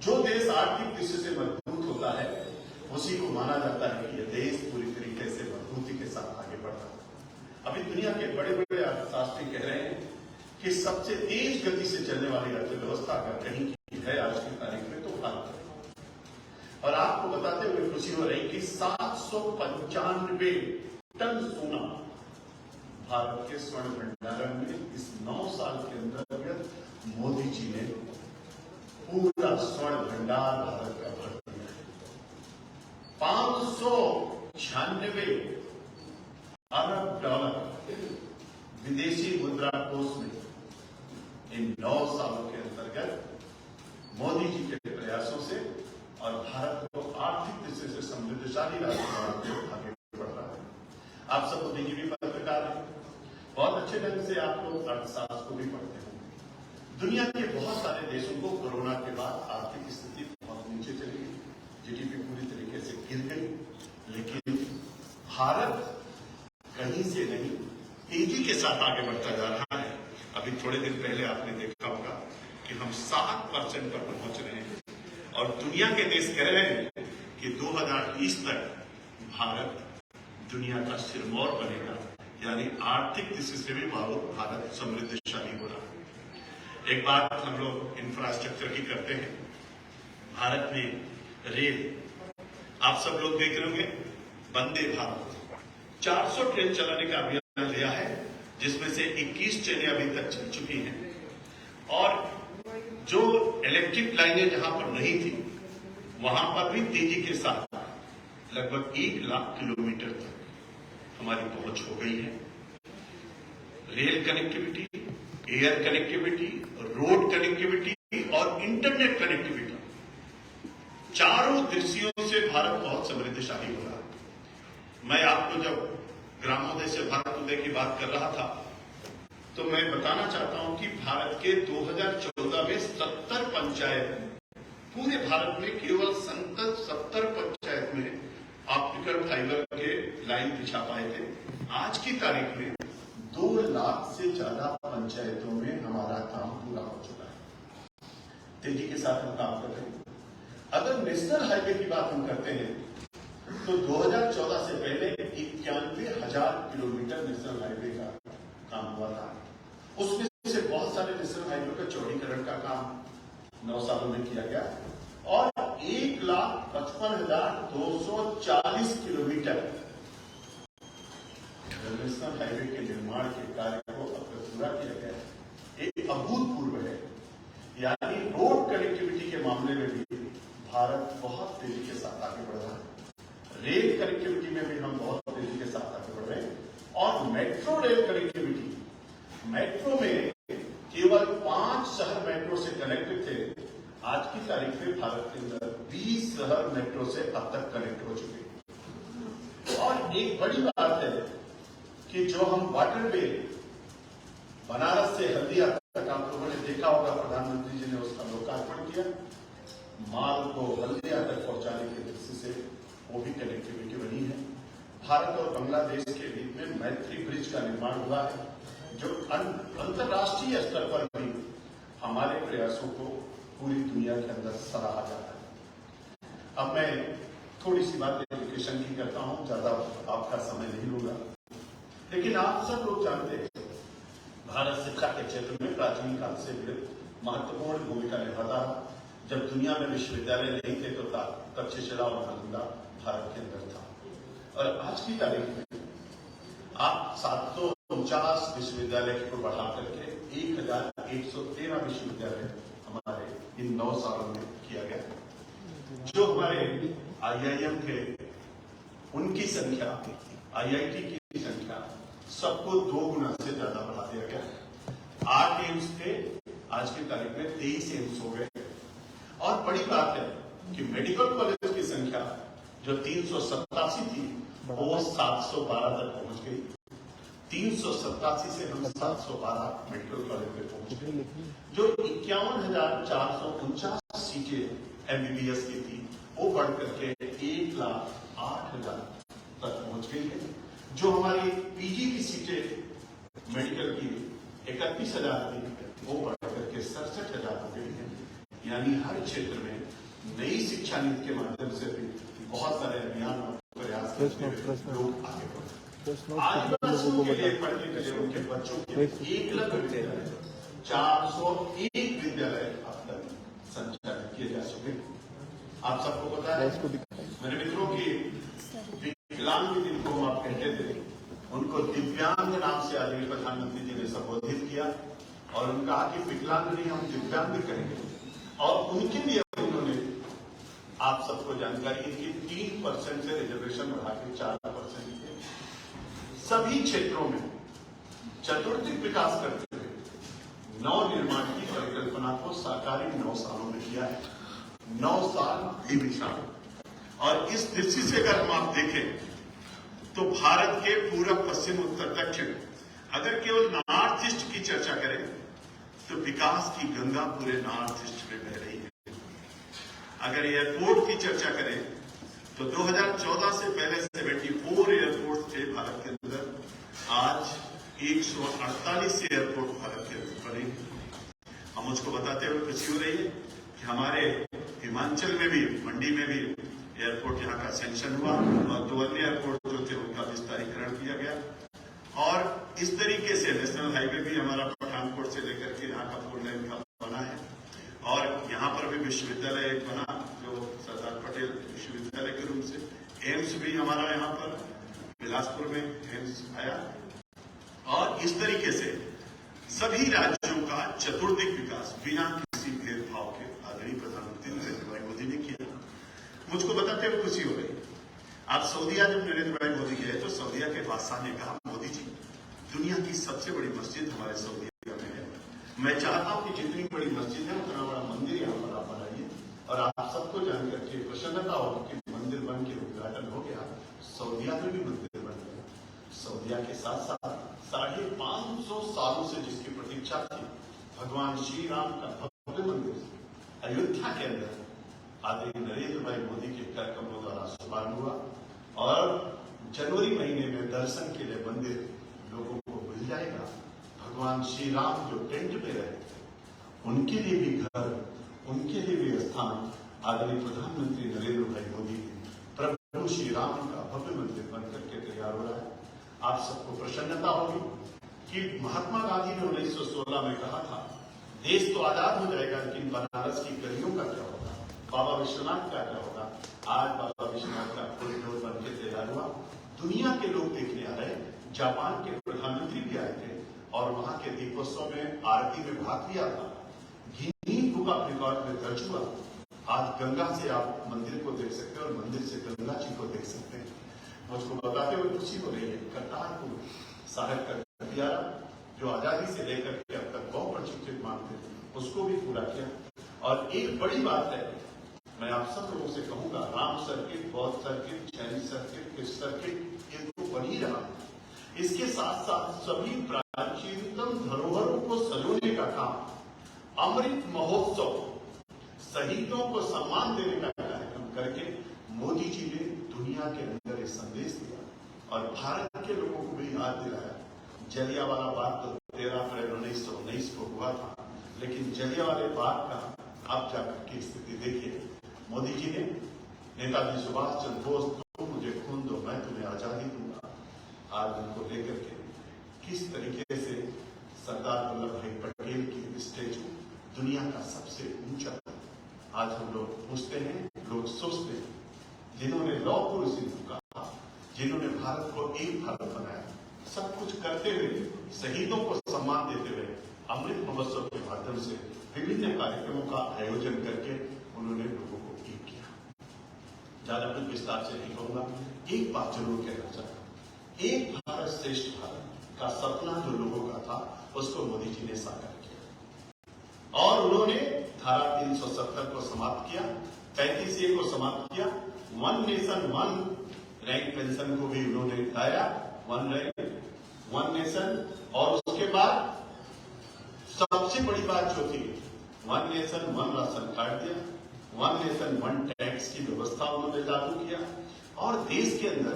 जो देश आर्थिक दृष्टि से मजबूत होता है उसी को माना जाता है कि यह देश पूरी तरीके से मजबूती के साथ आगे बढ़ रहा है। अभी दुनिया के बड़े बड़े अर्थशास्त्री कह रहे हैं कि सबसे तेज गति से चलने वाली अर्थव्यवस्था अगर कहीं की है आज की तारीख में तो भारत है। और आपको बताते हुए खुशी हो रही कि 795 टन सोना भारत के स्वर्ण भंडारण में इस 9 साल के अंतर्गत मोदी जी ने पूरा स्वर्ण भंडार भारत का भर दिया है। 596 अरब डॉलर विदेशी मुद्रा कोष में इन 9 सालों के अंतर्गत मोदी जी के प्रयासों से और भारत को आर्थिक दृष्टि से समृद्धशाली राज्य बनाते हुए आगे बढ़ रहा है। आप सब मोदी जी भी पत्रकार हैं, बहुत अच्छे ढंग से आप लोग अर्थशास्त्र को भी पढ़ते होंगे। दुनिया के बहुत सारे देशों को कोरोना के बाद आर्थिक स्थिति बहुत नीचे चली गई, जीडीपी पूरी तरीके से गिर गई, लेकिन भारत कहीं से नहीं तेजी के साथ आगे बढ़ता जा रहा है। अभी थोड़े दिन पहले आपने देखा होगा कि हम 7% पर पहुंच रहे हैं और दुनिया के देश कह रहे हैं कि 2020 तक भारत दुनिया का सिरमौर बनेगा, यानी आर्थिक दृष्टि से भी भारत समृद्धशाली हो रहा है। एक बात हम लोग इंफ्रास्ट्रक्चर की करते हैं, भारत में रेल, आप सब लोग देख रहे होंगे, वंदे भारत 400 ट्रेन चलाने का अभियान लिया है, जिसमें से 21 ट्रेनें अभी तक चल चुकी हैं, और जो इलेक्ट्रिक लाइनें जहां पर नहीं थी वहां पर भी तेजी के साथ लगभग 1 लाख किलोमीटर तक हमारी पहुंच हो गई है। Rail connectivity, air connectivity, road connectivity और इंटरनेट कनेक्टिविटी, चारों दृष्टियों से भारत बहुत समृद्धशाली हो रहा है। मैं आपको जब ग्रामोदय से भारतोदय की बात कर रहा था तो मैं बताना चाहता हूं कि भारत के 2014 में 70 पंचायत, पूरे भारत में केवल 70 पंचायत में ऑप्टिकल फाइबर के लाइन बिछा पाए थे। आज की तारीख में 2 लाख से ज्यादा पंचायतों में हमारा काम पूरा हो चुका है। तेजी के साथ हम काम कर रहे हैं। अगर नेशनल हाईवे की बात हम करते हैं तो 2014 से पहले 91,000 किलोमीटर नेशनल हाईवे का काम हुआ था। उसमें से बहुत सारे नेशनल हाईवे का चौड़ीकरण का काम 9 सालों में किया गया और 1,55,240 किलोमीटर नेशनल हाईवे के निर्माण के कार्य को अब तक पूरा किया गया है। एक अभूतपूर्व है, यानी रोड कनेक्टिविटी के मामले में भी भारत बहुत तेजी के साथ आगे बढ़ रहा है। रेल कनेक्टिविटी में भी हम बहुत तेजी के साथ आगे अब तक कनेक्ट हो चुके। और एक बड़ी बात है कि जो हम वाटरवे बनारस से हल्दिया तक, आप लोगों ने देखा होगा, प्रधानमंत्री जी ने उसका लोकार्पण किया। माल को हल्दिया तक पहुंचाने की दृष्टि से वो भी कनेक्टिविटी बनी है। भारत और बांग्लादेश के बीच में मैत्री ब्रिज का निर्माण हुआ है, जो अंतर्राष्ट्रीय स्तर पर भी हमारे प्रयासों को पूरी दुनिया के अंदर सराहा जाता है। अब मैं थोड़ी सी बात एजुकेशन की करता हूं, ज्यादा आपका समय नहीं लूंगा, लेकिन आप सब लोग जानते हैं भारत शिक्षा के क्षेत्र में प्राचीन काल से महत्वपूर्ण भूमिका निभाता है। जब दुनिया में विश्वविद्यालय नहीं थे तो तक्षशिला और नालंदा भारत के अंदर था, और आज की तारीख में आप 749 विश्वविद्यालय को बढ़ा करके 1113 विश्वविद्यालय हमारे इन 9 सालों में किया गया। जो हमारे IIM थे उनकी संख्या, IIT की संख्या सबको 2 गुना से ज्यादा बढ़ा दिया गया। 8 एम्स थे, आज की तारीख में 23 एम्स हो गए। और बड़ी बात है कि मेडिकल कॉलेज की संख्या जो 387 थी वो 712 तक पहुंच गई। 387 से हम 712 मेडिकल कॉलेज में पहुंच गए। जो 51,449 सीटें MBBS की थी वो बढ़ करके 1,08,000 तक पहुंच गई है। जो हमारी PG की सीटें मेडिकल की 31,000 थी वो बढ़ करके 67,000 हो गई है। यानी हर क्षेत्र में नई शिक्षा नीति के माध्यम से भी बहुत सारे अभियान और प्रयास करते हुए लोग आगे बढ़े। आदिवासियों के लिए पढ़ने के लिए उनके बच्चों के 1,00,000 विद्यालय, 401 विद्यालय अब तक संचालित किए जा चुके। आप सबको पता है मेरे मित्रों की विकलांग जिनको आप कहते थे उनको दिव्यांग नाम से आदरणीय प्रधानमंत्री जी ने संबोधित किया और उन्होंने कहा कि विकलांग नहीं, हम दिव्यांग करेंगे। और उनके लिए उन्होंने, आप सबको जानकारी है कि 3% से रिजर्वेशन बढ़ा के 4% किया। सभी क्षेत्रों में चतुर्दिक विकास करते हुए नव निर्माण की परिकल्पना को साकार इन 9 सालों में किया है। 9 साल भी विशाल। और इस दृष्टि से अगर हम आप देखें तो भारत के पूर्व, पश्चिम, उत्तर, दक्षिण, अगर केवल नॉर्थ ईस्ट की चर्चा करें तो विकास की गंगा पूरे नॉर्थ ईस्ट में बह रही है। अगर एयरपोर्ट की चर्चा करें तो 2014 से पहले 74 एयरपोर्ट थे भारत के अंदर, आज 148 एयरपोर्ट भारत के अंदर बने। हम मुझको बताते हुए खुशी हो रही है कि हमारे हिमाचल में भी, मंडी में भी एयरपोर्ट यहाँ का सैंक्शन हुआ और 2 अन्य एयरपोर्ट जो थे उनका विस्तारीकरण किया गया। और इस तरीके से नेशनल हाईवे भी हमारा पठानकोट से लेकर के यहाँ का 4 लेन का बना है। और यहाँ पर भी विश्वविद्यालय एक बना जो सरदार पटेल विश्वविद्यालय के रूप से। एम्स भी हमारा यहाँ पर बिलासपुर में एम्स आया। और इस तरीके से सभी राज्यों का चतुर्दिक विकास बिना किसी भेदभाव के आदरणीय प्रधानमंत्री नरेंद्र भाई मोदी ने किया। मुझको बताते हुए खुशी हो रही है। आप सऊदीया जब नरेंद्र भाई मोदी गए तो सऊदीया के बादशाह ने कहा, मोदी जी दुनिया की सबसे बड़ी मस्जिद हमारे सऊदीया में है। मैं चाहता हूं कि जितनी बड़ी मस्जिद है उतना बड़ा मंदिर यहाँ पर आप बनाइए। और आप सबको जानकर के प्रसन्नता हो कि मंदिर बन के उद्घाटन हो गया। सऊदीया में भी मंदिर बन गया। सऊदीया के साथ साथ 550 सालों से जिसकी प्रतीक्षा थी, भगवान श्री राम का भव्य मंदिर अयोध्या के अंदर आदरणीय नरेंद्र भाई मोदी के कार्यक्रमों द्वारा शुभारंभ हुआ। और जनवरी महीने में दर्शन के लिए मंदिर लोगों को मिल जाएगा। भगवान श्री राम जो टेंट में रहते थे उनके लिए भी घर, उनके लिए भी स्थान आदरणीय प्रधानमंत्री नरेंद्र भाई मोदी प्रभु श्री राम का भव्य मंदिर बनकर के तैयार हो रहा है। आप सबको प्रसन्नता होगी कि महात्मा गांधी ने 1916 में कहा था, देश तो आजाद हो जाएगा लेकिन बनारस की गलियों का क्या होगा, बाबा विश्वनाथ का क्या होगा। आज बाबा विश्वनाथ का कॉरिडोर बन के तैयार हुआ। दुनिया के लोग देखने आ रहे। जापान के प्रधानमंत्री भी आए थे और वहां के दीपोत्सव में आरती में भाग लिया था। गिनीज बुक ऑफ रिकॉर्ड में दर्ज हुआ। आज गंगा से आप मंदिर को देख सकते हैं और मंदिर से गंगा जी को देख सकते हैं। मुझको बताते हुए खुशी हो रही है। करतारपुर साहिब का दियारा जो आजादी से लेकर के अब तक बहुत प्रशिक्षित मांग थे उसको भी पूरा किया। और एक बड़ी बात है मैं आप सब लोगों से कहूंगा, राम सर्किट, बौद्ध circuit, Jain circuit, Christ circuit, ये तो बढ़ ही रहा है। इसके साथ साथ सभी प्राचीनतम धरोहरों को सजोने का काम, अमृत महोत्सव, शहीदों को सम्मान देने का कार्यक्रम करके मोदी जी ने दुनिया के अंदर एक संदेश दिया और भारत के लोगों को भी याद दिलाया। जलियांवाला बाग तो 13 अप्रैल 1919 को हुआ था, लेकिन जलियांवाला बाग का आप जाकर की स्थिति देखिए। मोदी जी ने नेताजी सुभाष चंद्र बोस, तुम मुझे खून दो मैं तुम्हें आजादी दूंगा, आज उनको लेकर के किस तरीके से सरदार वल्लभ भाई पटेल की स्टेचू दुनिया का सबसे ऊंचा, आज हम लोग पूछते हैं, लोग सोचते हैं, जिन्होंने लौह पुरुष हिंदू कहा, जिन्होंने भारत को एक भारत बनाया, सब कुछ करते हुए, शहीदों को सम्मान देते हुए, अमृत महोत्सव के माध्यम से विभिन्न कार्यक्रमों का आयोजन करके उन्होंने लोगों को एक किया। ज्यादा कुछ विस्तार से नहीं कहूंगा, एक बात जरूर कहना चाहता हूं, एक भारत श्रेष्ठ भारत का सपना जो लोगों का था, उसको मोदी जी ने साकार किया और उन्होंने धारा 370 को समाप्त किया, 35A को समाप्त किया, one nation one rank pension को भी उन्होंने लाया, वन रैंक वन नेशन, और उसके बाद सबसे बड़ी बात जो थी, one nation one ration card दिया, वन नेशन वन टैक्स की व्यवस्था उन्होंने लागू किया और देश के अंदर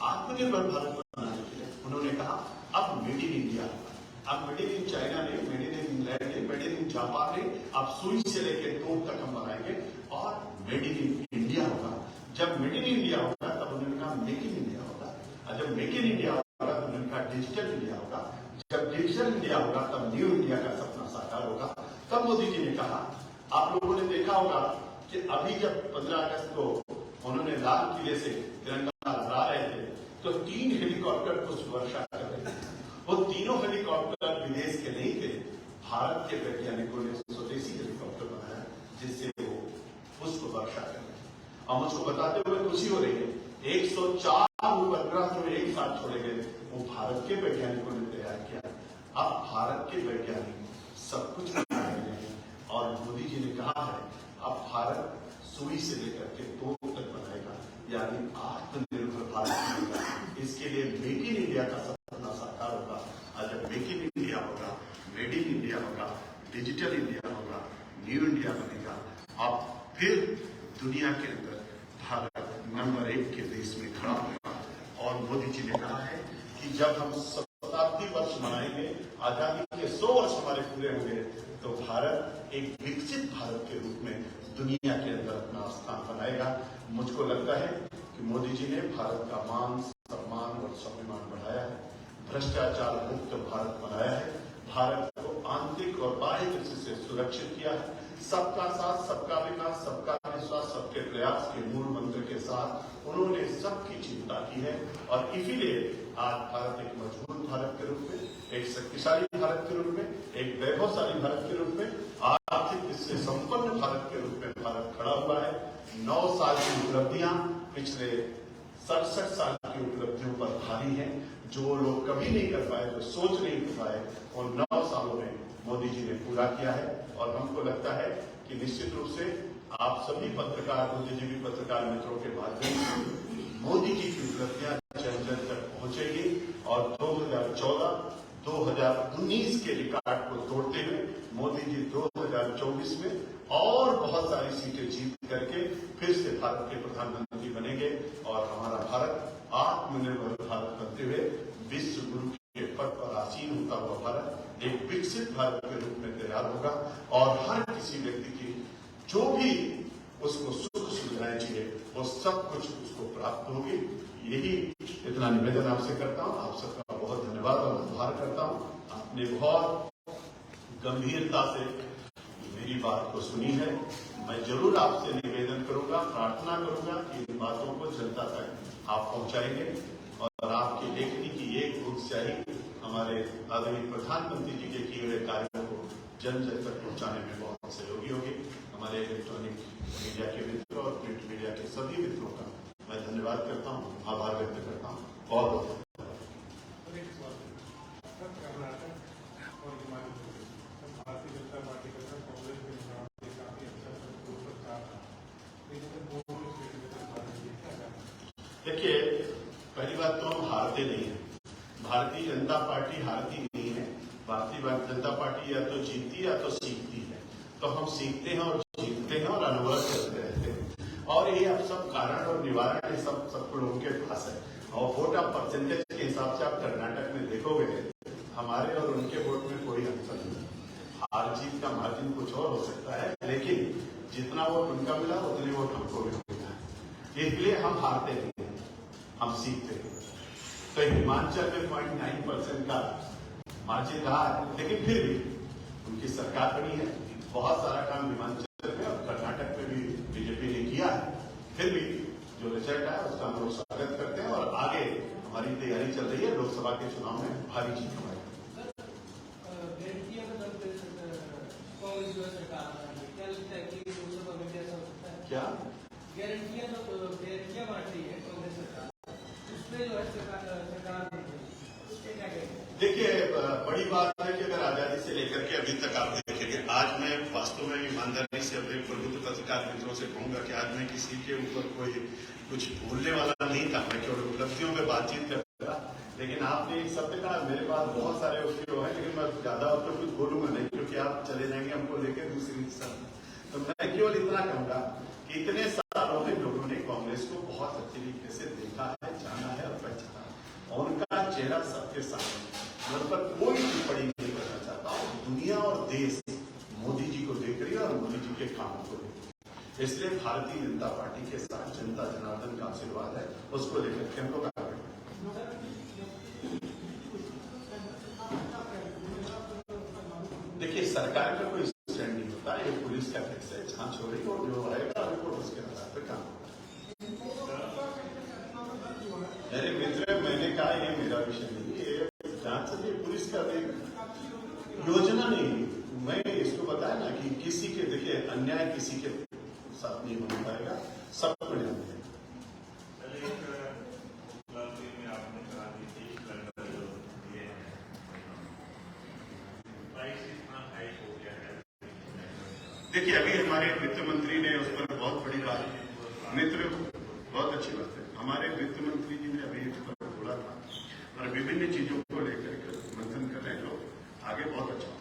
आत्मनिर्भर भारत बनाने के लिए उन्होंने कहा अब मेड इन इंडिया, अब मेड इन चाइना नहीं, मेड इन इंग्लैंड नहीं, मेड इन जापान नहीं, अब सुई से लेकर तोप तक हम बनाएंगे और मेड इन इंडिया होगा। जब मेड इन इंडिया होगा तब उन्होंने कहा मेक इन इंडिया होगा, और जब मेक इन इंडिया होगा तो उन्होंने कहा डिजिटल इंडिया होगा, जब डिजिटल इंडिया होगा तब न्यू इंडिया का सपना साकार होगा। तब मोदी जी ने कहा, आप लोगों ने देखा होगा कि अभी जब 15 अगस्त को उन्होंने लाल किले से तिरंगा लहरा रहे थे तो 3 हेलीकॉप्टर पुष्प वर्षा कर रहे थे। वो तीनों हेलीकॉप्टर विदेश के नहीं थे, भारत के वैज्ञानिकों ने स्वदेशी हेलीकॉप्टर बनाया जिससे वो पुष्प वर्षा कर रहे थे। और मुझको बताते हुए खुशी हो रही है, 104 उपग्रह जो एक साथ छोड़े गए वो भारत के वैज्ञानिकों ने तैयार किया। अब भारत के वैज्ञानिक सब कुछ बना रहे हैं और मोदी जी ने कहा है अब भारत सुई से लेकर के तोप तक बनाएगा, यानी आत्मनिर्भर भारत बनेगा। इसके लिए मेक इन इंडिया का सपना साकार होगा, और जब मेक इन इंडिया होगा, मेड इन इंडिया होगा, डिजिटल इंडिया होगा, न्यू इंडिया बनेगा, अब फिर दुनिया के अंदर भारत नंबर 1 के देश में खड़ा होगा। और मोदी जी ने कहा है कि जब हम शताब्दी वर्ष मनाएंगे, आजादी के 100 वर्ष हमारे पूरे होंगे, तो भारत एक विकसित भारत के रूप में दुनिया के अंदर अपना स्थान बनाएगा। मुझको लगता है कि मोदी जी ने भारत का मान सम्मान और स्वाभिमान बढ़ाया है, भ्रष्टाचार मुक्त भारत बनाया है, भारत को आंतरिक और बाह्य दृष्टि से सुरक्षित किया है, सबका साथ सबका विकास सबका विश्वास सबके प्रयास के मूल मंत्र के साथ उन्होंने सबकी चिंता की है। और इसीलिए आज भारत एक मजबूत भारत के रूप में, एक शक्तिशाली भारत के रूप में, एक वैभवशाली भारत के रूप में, आर्थिक इससे संपन्न भारत के रूप में भारत खड़ा हुआ है। 9 साल की उपलब्धियां पिछले 67 साल की उपलब्धियों पर भारी हैं, जो लोग कभी नहीं कर पाए, जो सोच नहीं पाए, और 9 सालों में मोदी जी ने पूरा किया है। और हमको लगता है कि निश्चित रूप से आप सभी पत्रकार, बुद्धिजीवी पत्रकार मित्रों के माध्यम से मोदी जी की उपलब्धियां जन जन तक पहुंचेगी और 2014-2019 के रिकॉर्ड को तोड़ते हुए मोदी जी 2024 में और बहुत सारी सीटें जीत करके फिर से भारत के प्रधानमंत्री बनेंगे और हमारा भारत आत्मनिर्भर भारत बनते हुए विश्व गुरु के पद पर आसीन होता हुआ भारत एक विकसित भारत के रूप में तैयार होगा और हर किसी व्यक्ति की जो भी उसको सुख सुविधाएं चाहिए वो सब कुछ उसको प्राप्त होगी। यही इतना निवेदन आपसे करता हूं। आप सबका बहुत धन्यवाद और आभार करता हूं। आपने बहुत गंभीरता से मेरी बात को सुनी है। मैं जरूर आपसे निवेदन करूंगा, प्रार्थना करूंगा कि इन बातों को जनता तक आप पहुंचाएंगे और आपकी लेखनी की एक उत्साही हमारे आदरणीय प्रधानमंत्री जी के किए हुए कार्यों को जन जन तक पहुंचाने में बहुत सहयोगी होगी। हमारे इलेक्ट्रॉनिक मीडिया के मित्रों और प्रिंट मीडिया के सभी मित्रों का मैं धन्यवाद करता हूं, आभार व्यक्त करता हूं। बहुत बहुत हारते नहीं है। भारतीय जनता पार्टी हारती नहीं है। भारतीय जनता पार्टी या तो जीतती है या तो सीखती है। तो हम सीखते हैं और जीतते हैं और अनुभव करते रहते हैं। और ये अब सब कारण और निवारण सब लोगों के पास है। और वोट आप परसेंटेज के हिसाब से आप कर्नाटक में देखोगे, हमारे और उनके वोट में कोई अंतर नहीं। हार जीत का मार्जिन कुछ और हो सकता है, लेकिन जितना वोट उनका मिला उतने वोट हमको भी मिला है। इसलिए हम हारते नहीं, हम सीखते हैं। तो हिमाचल में 0.9% का मार्जिन रहा है, लेकिन फिर भी उनकी सरकार बनी है। बहुत सारा काम हिमाचल में और कर्नाटक में भी बीजेपी ने किया है। फिर भी जो रिजल्ट है उसका हम लोग स्वागत करते हैं और आगे हमारी तैयारी चल रही है। लोकसभा के चुनाव में भारी जीत हमारी। क्या गारंटियां बांट रही है कांग्रेस सरकार, उसमें जो है सरकार देखिए, बड़ी बात है कि अगर आजादी से लेकर के अभी तक आप देखेंगे, आज मैं वास्तव में ईमानदारी से अपने प्रबुद्ध पत्रकार मित्रों से कहूंगा कि आज मैं किसी के ऊपर कोई कुछ बोलने वाला नहीं था। मैं केवल उपलब्धियों में बातचीत कर रहा, लेकिन आपने एक शब्द कहा, मेरे पास बहुत सारे उसके है, लेकिन मैं ज्यादा उस पर कुछ बोलूंगा नहीं, क्योंकि आप चले जाएंगे हमको लेकर दूसरी दिशा में। तो मैं केवल इतना कहूंगा कि इतने सालों में लोगों ने कांग्रेस को बहुत अच्छी तरीके से देखा है, जाना है और पहचाना है, और उनका चेहरा सबके सामने। उन पर कोई टिप्पणी नहीं करना चाहता हूँ। दुनिया और देश मोदी जी को देख रही है और मोदी जी के कामों को देख रही है। इसलिए भारतीय जनता पार्टी के साथ जनता जनार्दन का आशीर्वाद है, उसको लेकर के हमको कार्य करना है। देखिए, सरकार का कोई स्टैंड नहीं होता, ये पुलिस का केस है, जांच हो रही और जो आएगा रिपोर्ट उसके आधार पर काम होगा। मेरे मित्र, मैंने कहा ये मेरा विषय नहीं, ये जांच से पुलिस का योजना नहीं। मैं इसको बताया ना कि किसी के, देखिए, अन्याय किसी के साथ नहीं होने पाएगा, सबको न्याय मिलेगा। देखिए, अभी हमारे वित्त मंत्री ने उस पर बहुत बड़ी बात, मित्र बहुत अच्छी बात है, हमारे वित्त मंत्री जी ने अभी इस पर बोला था और विभिन्न चीजों को लेकर मंथन कर रहे हैं लोग, आगे बहुत अच्छा।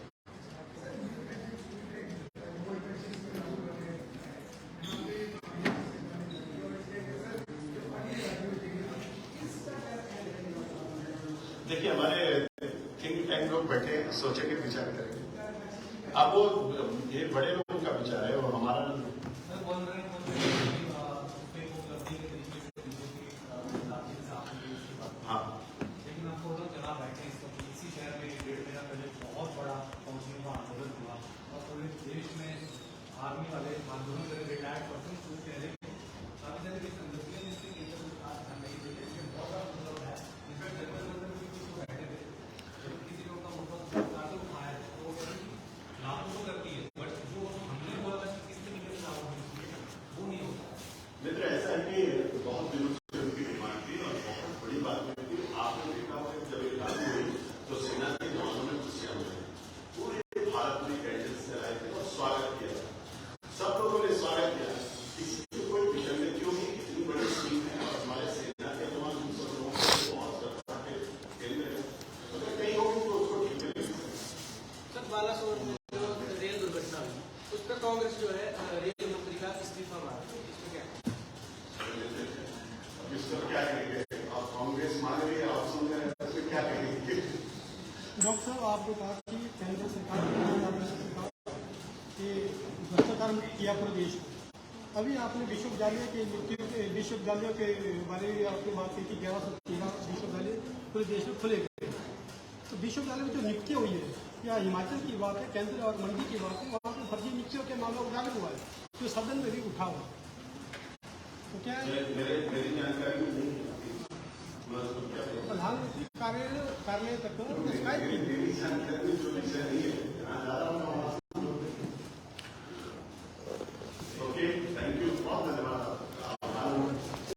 देखिए, हमारे थिंक टैंक लोग बैठे सोचेंगे, विचार करेंगे। अब वो ये बड़े लोगों का विचार है, वो हमारा हाँ। लेकिन आपको चला बैठे इसी शहर में 1.5 महीना पहले बहुत बड़ा पहुंचने का आंदोलन हुआ और पूरे देश में आर्मी वाले आंदोलन करे, रिटायर्ड पर्सन कुछ कह रहे काफी सारे के संगठन इसके केंद्र सरकार ध्यान नहीं दे रही है। बहुत बड़ा मतलब है, इनफैक्ट जनरल किसी को बैठे थे, जब किसी लोग का मुद्दा सरकार को उठाया तो लागू तो करती है, बट जो हमने बोला था कि किसके निकल लागू वो नहीं होता। मित्र, ऐसा है कि बहुत दिनों से उनकी डिमांड थी और बहुत बड़ी बात हुई थी। आपने देखा होगा कि जब ये लागू हुई तो सेना के जवानों में खुशियां हुई, पूरे भारत में कैंडल से आए थे और स्वागत किया, सब लोगों ने स्वागत किया। किसी को कोई विषय में क्यों नहीं, इतनी बड़ी स्कीम है और हमारे सेना के जवान सब लोगों को बहुत श्रद्धा के केंद्र है, अगर कहीं होगी तो उसको ठीक मिलेगी। सर, बालासोर में जो रेल दुर्घटना हुई उस पर कांग्रेस जो है रेल मंत्री का इस्तीफा मांगा, इसमें क्या इसको क्या कहेंगे? और कांग्रेस मांग रही है, आप सुन रहे हैं, इसमें क्या कहेंगे? डॉक्टर साहब, आपने कहा कि केंद्र सरकार के भ्रष्टाचार मुक्त किया पूरे देश को। अभी आपने विश्वविद्यालयों के बारे में आपने बात की कि 1113 विश्वविद्यालय पूरे देश में खुले गए। तो विश्वविद्यालय में जो नियुक्ति हुई है, या हिमाचल की बात है, केंद्र और मंडी की बात है, वहाँ पर फर्जी नियुक्तियों के मामला उजागर हुआ है, जो सदन में भी उठा हुआ। तो क्या मेरी जानकारी में नहीं है, प्रधानमंत्री कार्यालय तक मेरी जानकारी में जो विषय नहीं है